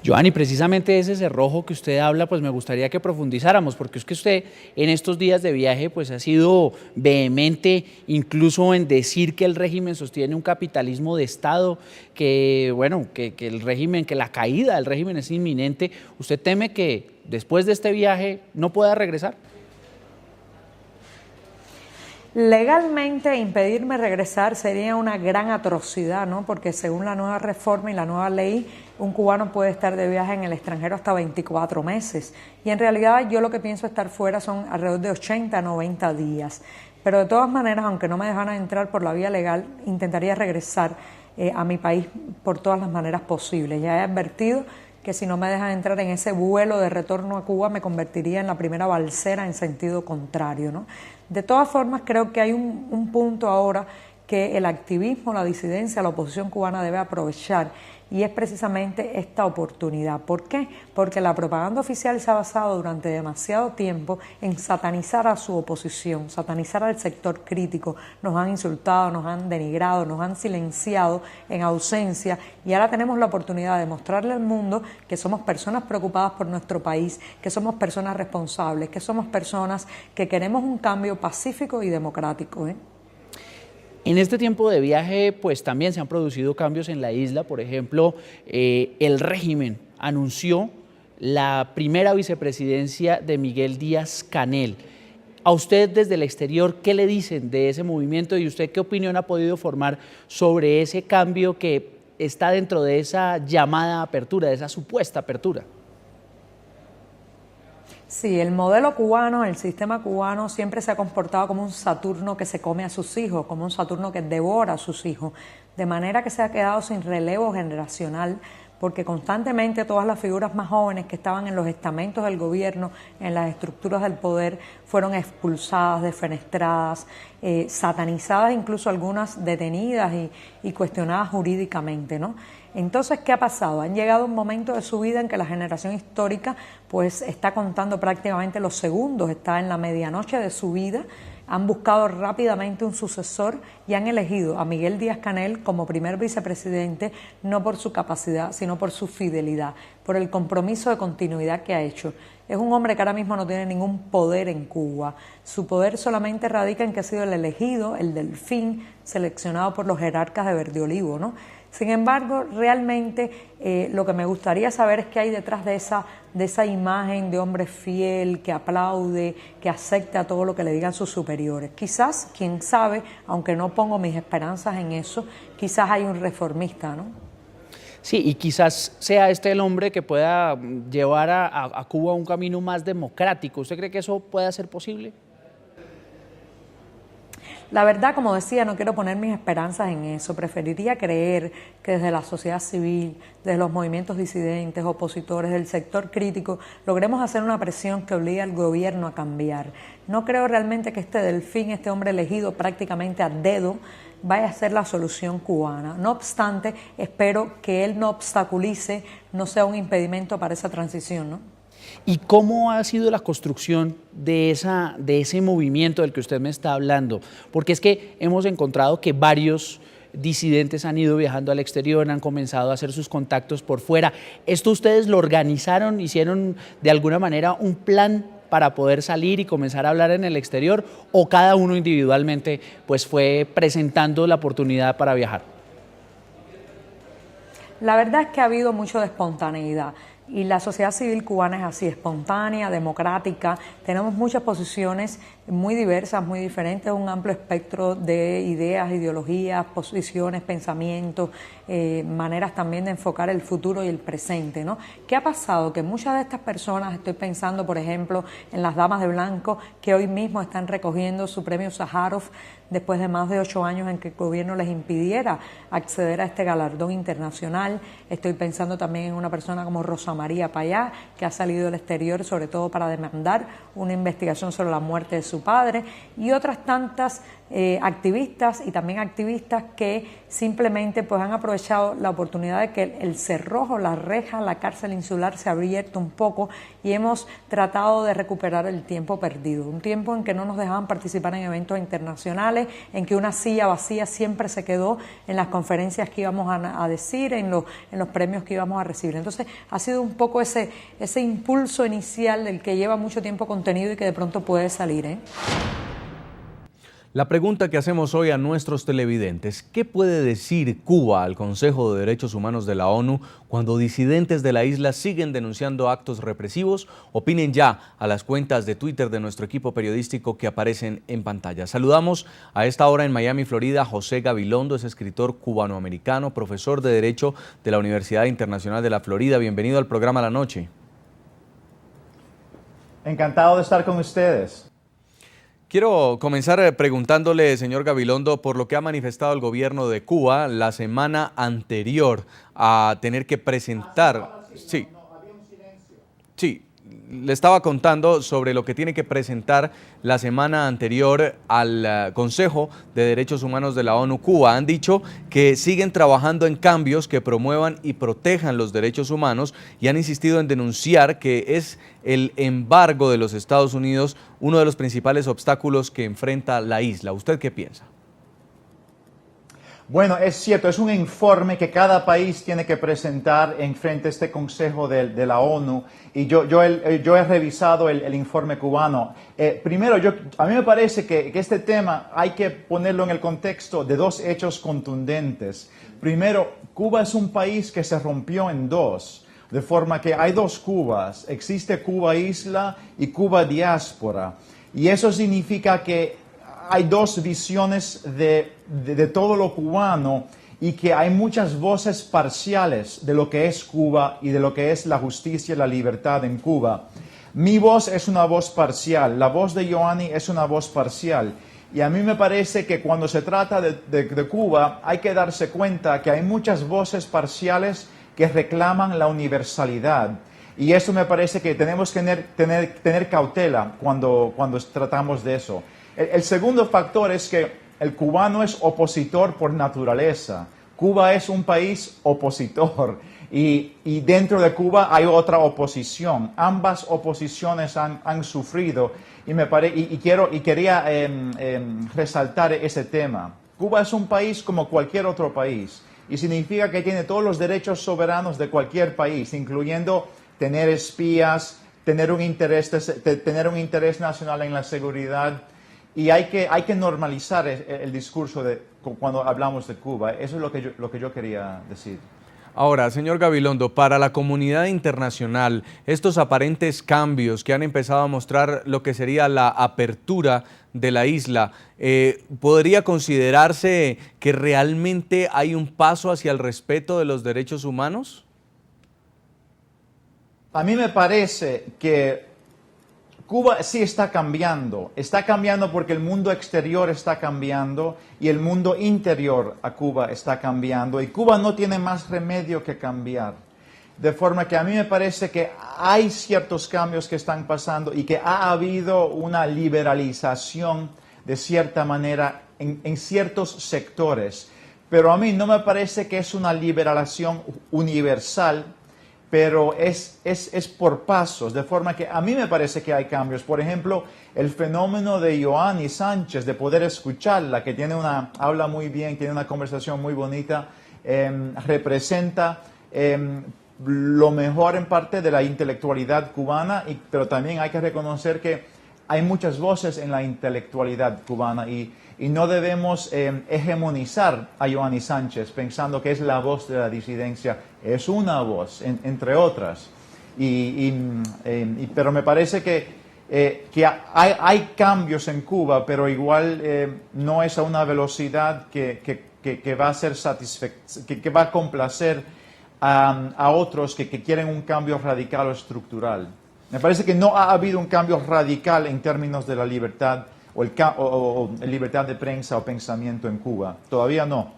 Giovanni, precisamente ese cerrojo que usted habla, pues me gustaría que profundizáramos, porque es que usted en estos días de viaje pues ha sido vehemente incluso en decir que el régimen sostiene un capitalismo de Estado, que bueno, que el régimen, que la caída del régimen es inminente. ¿Usted teme que después de este viaje no pueda regresar? Legalmente impedirme regresar sería una gran atrocidad, ¿no? Porque según la nueva reforma y la nueva ley, un cubano puede estar de viaje en el extranjero hasta 24 meses. Y en realidad yo lo que pienso estar fuera son alrededor de 80, 90 días. Pero de todas maneras, aunque no me dejaran entrar por la vía legal, intentaría regresar a mi país por todas las maneras posibles. Ya he advertido que si no me dejan entrar en ese vuelo de retorno a Cuba me convertiría en la primera balsera en sentido contrario, ¿no? De todas formas, creo que hay un punto ahora que el activismo, la disidencia, la oposición cubana debe aprovechar, y es precisamente esta oportunidad. ¿Por qué? Porque la propaganda oficial se ha basado durante demasiado tiempo en satanizar a su oposición, satanizar al sector crítico. Nos han insultado, nos han denigrado, nos han silenciado en ausencia, y ahora tenemos la oportunidad de mostrarle al mundo que somos personas preocupadas por nuestro país, que somos personas responsables, que somos personas que queremos un cambio pacífico y democrático, ¿eh? En este tiempo de viaje, pues también se han producido cambios en la isla. Por ejemplo, el régimen anunció la primera vicepresidencia de Miguel Díaz-Canel. A usted desde el exterior, ¿qué le dicen de ese movimiento y usted qué opinión ha podido formar sobre ese cambio que está dentro de esa llamada apertura, de esa supuesta apertura? Sí, el modelo cubano, el sistema cubano siempre se ha comportado como un Saturno que se come a sus hijos, como un Saturno que devora a sus hijos, de manera que se ha quedado sin relevo generacional, porque constantemente todas las figuras más jóvenes que estaban en los estamentos del gobierno, en las estructuras del poder, fueron expulsadas, defenestradas, satanizadas, incluso algunas detenidas y cuestionadas jurídicamente, ¿no? Entonces, ¿qué ha pasado? Han llegado a un momento de su vida en que la generación histórica pues está contando prácticamente los segundos, está en la medianoche de su vida. Han buscado rápidamente un sucesor y han elegido a Miguel Díaz-Canel como primer vicepresidente, no por su capacidad, sino por su fidelidad, por el compromiso de continuidad que ha hecho. Es un hombre que ahora mismo no tiene ningún poder en Cuba. Su poder solamente radica en que ha sido el elegido, el delfín, seleccionado por los jerarcas de Verde Olivo, ¿no? Sin embargo, realmente lo que me gustaría saber es qué hay detrás de esa imagen de hombre fiel, que aplaude, que acepta todo lo que le digan sus superiores. Quizás, quién sabe, aunque no pongo mis esperanzas en eso, quizás hay un reformista, ¿no? Sí, y quizás sea este el hombre que pueda llevar a Cuba a un camino más democrático. ¿Usted cree que eso pueda ser posible? La verdad, como decía, no quiero poner mis esperanzas en eso. Preferiría creer que desde la sociedad civil, desde los movimientos disidentes, opositores, del sector crítico, logremos hacer una presión que obligue al gobierno a cambiar. No creo realmente que este delfín, este hombre elegido prácticamente a dedo, vaya a ser la solución cubana. No obstante, espero que él no obstaculice, no sea un impedimento para esa transición, ¿no? ¿Y cómo ha sido la construcción de ese movimiento del que usted me está hablando? Porque es que hemos encontrado que varios disidentes han ido viajando al exterior, han comenzado a hacer sus contactos por fuera. ¿Esto ustedes lo organizaron, hicieron de alguna manera un plan para poder salir y comenzar a hablar en el exterior, o cada uno individualmente pues fue presentando la oportunidad para viajar? La verdad es que ha habido mucho de espontaneidad. Y la sociedad civil cubana es así, espontánea, democrática. Tenemos muchas posiciones muy diversas, muy diferentes, un amplio espectro de ideas, ideologías, posiciones, pensamientos, maneras también de enfocar el futuro y el presente, ¿no? ¿Qué ha pasado? Que muchas de estas personas, estoy pensando por ejemplo en las damas de blanco, que hoy mismo están recogiendo su premio Sájarov después de más de 8 años en que el gobierno les impidiera acceder a este galardón internacional. Estoy pensando también en una persona como Rosa María Payá, que ha salido del exterior sobre todo para demandar una investigación sobre la muerte de su padre, y otras tantas activistas y también activistas que simplemente pues han aprovechado la oportunidad de que el cerrojo, la reja, la cárcel insular se ha abierto un poco y hemos tratado de recuperar el tiempo perdido, un tiempo en que no nos dejaban participar en eventos internacionales, en que una silla vacía siempre se quedó en las conferencias que íbamos a decir, en los premios que íbamos a recibir. Entonces ha sido un poco ese impulso inicial del que lleva mucho tiempo contenido y que de pronto puede salir, ¿eh? La pregunta que hacemos hoy a nuestros televidentes: ¿qué puede decir Cuba al Consejo de Derechos Humanos de la ONU cuando disidentes de la isla siguen denunciando actos represivos? Opinen ya a las cuentas de Twitter de nuestro equipo periodístico que aparecen en pantalla. Saludamos a esta hora en Miami, Florida, a José Gabilondo, es escritor cubanoamericano, profesor de Derecho de la Universidad Internacional de la Florida. Bienvenido al programa La Noche. Encantado de estar con ustedes. Quiero comenzar preguntándole, señor Gabilondo, por lo que ha manifestado el gobierno de Cuba la semana anterior a tener que presentar... Sí, le estaba contando sobre lo que tiene que presentar la semana anterior al Consejo de Derechos Humanos de la ONU. Cuba han dicho que siguen trabajando en cambios que promuevan y protejan los derechos humanos y han insistido en denunciar que es el embargo de los Estados Unidos uno de los principales obstáculos que enfrenta la isla. ¿Usted qué piensa? Bueno, es cierto, es un informe que cada país tiene que presentar en frente a este Consejo de la ONU y yo he revisado el informe cubano. Primero, a mí me parece que este tema hay que ponerlo en el contexto de dos hechos contundentes. Primero, Cuba es un país que se rompió en dos, de forma que hay dos Cubas. Existe Cuba isla y Cuba diáspora. Y eso significa que hay dos visiones de todo lo cubano y que hay muchas voces parciales de lo que es Cuba y de lo que es la justicia y la libertad en Cuba. Mi voz es una voz parcial, la voz de Yoani es una voz parcial. Y a mí me parece que cuando se trata de Cuba hay que darse cuenta que hay muchas voces parciales que reclaman la universalidad. Y eso me parece que tenemos que tener cautela cuando tratamos de eso. El segundo factor es que el cubano es opositor por naturaleza. Cuba es un país opositor y dentro de Cuba hay otra oposición. Ambas oposiciones han sufrido y quería resaltar ese tema. Cuba es un país como cualquier otro país y significa que tiene todos los derechos soberanos de cualquier país, incluyendo tener espías, tener un interés nacional en la seguridad. Y hay que normalizar el discurso cuando hablamos de Cuba. Eso es lo que yo quería decir. Ahora, señor Gabilondo, para la comunidad internacional, estos aparentes cambios que han empezado a mostrar lo que sería la apertura de la isla, ¿podría considerarse que realmente hay un paso hacia el respeto de los derechos humanos? A mí me parece que Cuba sí está cambiando porque el mundo exterior está cambiando y el mundo interior a Cuba está cambiando y Cuba no tiene más remedio que cambiar. De forma que a mí me parece que hay ciertos cambios que están pasando y que ha habido una liberalización de cierta manera en ciertos sectores. Pero a mí no me parece que es una liberalización universal, pero es por pasos, de forma que a mí me parece que hay cambios. Por ejemplo, el fenómeno de Yoani Sánchez, de poder escucharla, que habla muy bien, tiene una conversación muy bonita, representa lo mejor en parte de la intelectualidad cubana, pero también hay que reconocer que hay muchas voces en la intelectualidad cubana y no debemos hegemonizar a Yoani Sánchez pensando que es la voz de la disidencia. Es una voz, entre otras. Pero me parece que hay cambios en Cuba, pero igual no es a una velocidad que va a ser que va a complacer a otros que quieren un cambio radical o estructural. Me parece que no ha habido un cambio radical en términos de la libertad o libertad de prensa o pensamiento en Cuba. Todavía no.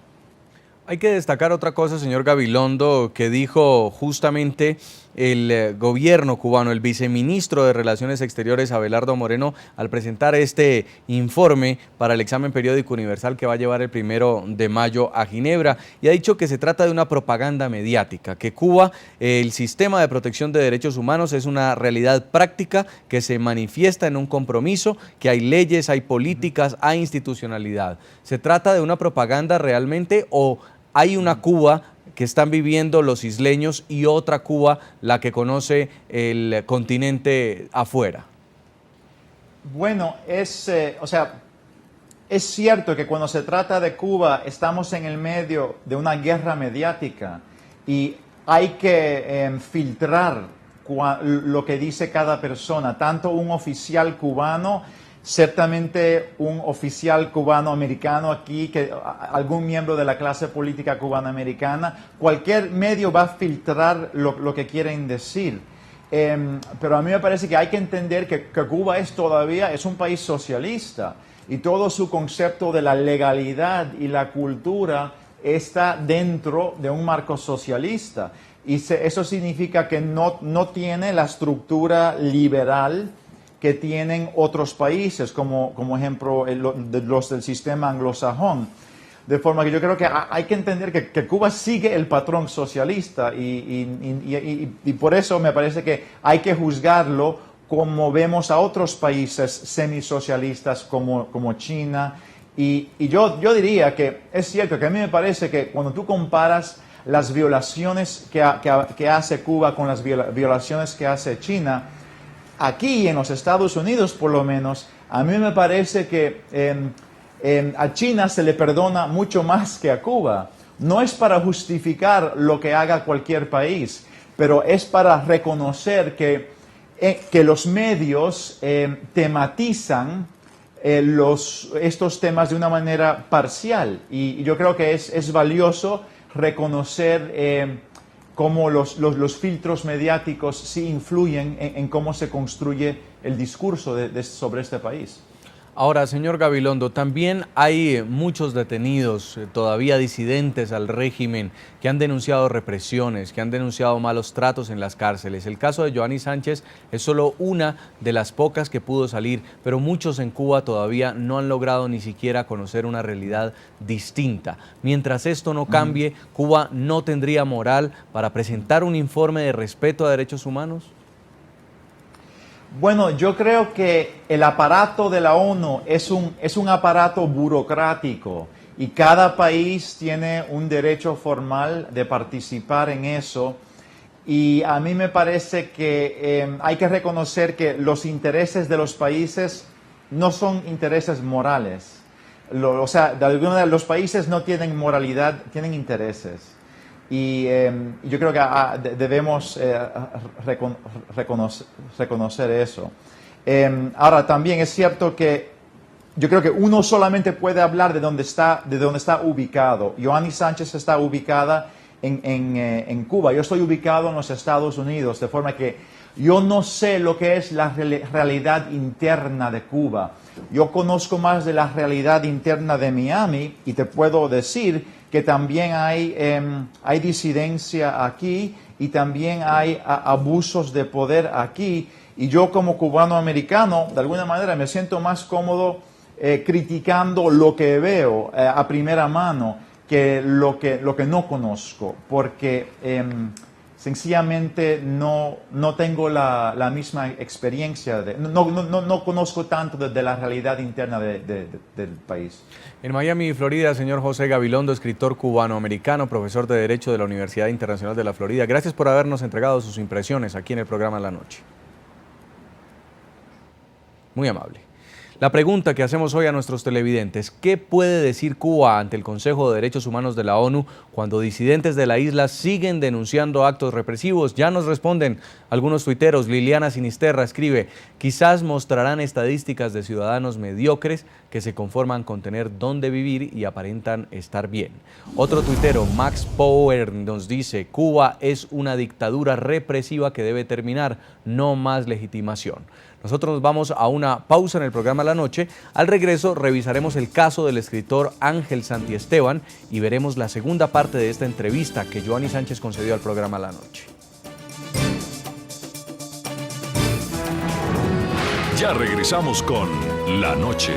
Hay que destacar otra cosa, señor Gabilondo, que dijo justamente el gobierno cubano, el viceministro de Relaciones Exteriores, Abelardo Moreno, al presentar este informe para el examen periódico universal que va a llevar el 1 de mayo a Ginebra, y ha dicho que se trata de una propaganda mediática, que Cuba, el sistema de protección de derechos humanos es una realidad práctica que se manifiesta en un compromiso, que hay leyes, hay políticas, hay institucionalidad. ¿Se trata de una propaganda realmente o hay una Cuba que están viviendo los isleños y otra Cuba la que conoce el continente afuera? Bueno, o sea, es cierto que cuando se trata de Cuba estamos en el medio de una guerra mediática y hay que filtrar lo que dice cada persona, tanto un oficial cubano, ciertamente un oficial cubano-americano aquí, que algún miembro de la clase política cubana-americana, cualquier medio va a filtrar lo que quieren decir. Pero a mí me parece que hay que entender que Cuba todavía es un país socialista y todo su concepto de la legalidad y la cultura está dentro de un marco socialista. Y eso significa que no tiene la estructura liberal que tienen otros países, como ejemplo los del sistema anglosajón. De forma que yo creo que hay que entender que Cuba sigue el patrón socialista y por eso me parece que hay que juzgarlo como vemos a otros países semisocialistas como China. Y yo diría que es cierto que a mí me parece que cuando tú comparas las violaciones que hace Cuba con las violaciones que hace China, aquí en los Estados Unidos, por lo menos, a mí me parece que a China se le perdona mucho más que a Cuba. No es para justificar lo que haga cualquier país, pero es para reconocer que los medios tematizan estos temas de una manera parcial. Y yo creo que es valioso reconocer cómo los filtros mediáticos sí influyen en cómo se construye el discurso sobre este país. Ahora, señor Gabilondo, también hay muchos detenidos, todavía disidentes al régimen, que han denunciado represiones, que han denunciado malos tratos en las cárceles. El caso de Joanny Sánchez es solo una de las pocas que pudo salir, pero muchos en Cuba todavía no han logrado ni siquiera conocer una realidad distinta. Mientras esto no cambie, ¿Cuba no tendría moral para presentar un informe de respeto a derechos humanos? Bueno, yo creo que el aparato de la ONU es un aparato burocrático y cada país tiene un derecho formal de participar en eso. Y a mí me parece que hay que reconocer que los intereses de los países no son intereses morales. O sea, de alguna manera los países no tienen moralidad, tienen intereses. Y yo creo que debemos reconocer eso. Ahora, también es cierto que yo creo que uno solamente puede hablar de dónde está ubicado. Joanny Sánchez está ubicada en Cuba. Yo estoy ubicado en los Estados Unidos, de forma que yo no sé lo que es la realidad interna de Cuba. Yo conozco más de la realidad interna de Miami y te puedo decir que también hay disidencia aquí y también hay abusos de poder aquí. Y yo como cubano-americano, de alguna manera me siento más cómodo criticando lo que veo a primera mano que lo que no conozco, porque sencillamente no tengo la misma experiencia, no conozco tanto de la realidad interna del país. En Miami, Florida, señor José Gabilondo, escritor cubano-americano, profesor de Derecho de la Universidad Internacional de la Florida. Gracias por habernos entregado sus impresiones aquí en el programa de la noche. Muy amable. La pregunta que hacemos hoy a nuestros televidentes: ¿qué puede decir Cuba ante el Consejo de Derechos Humanos de la ONU cuando disidentes de la isla siguen denunciando actos represivos? Ya nos responden algunos tuiteros. Liliana Sinisterra escribe: quizás mostrarán estadísticas de ciudadanos mediocres que se conforman con tener dónde vivir y aparentan estar bien. Otro tuitero, Max Power, nos dice: Cuba es una dictadura represiva que debe terminar, no más legitimación. Nosotros nos vamos a una pausa en el programa La Noche. Al regreso revisaremos el caso del escritor Ángel Santiesteban y veremos la segunda parte de esta entrevista que Joanny Sánchez concedió al programa La Noche. Ya regresamos con La Noche.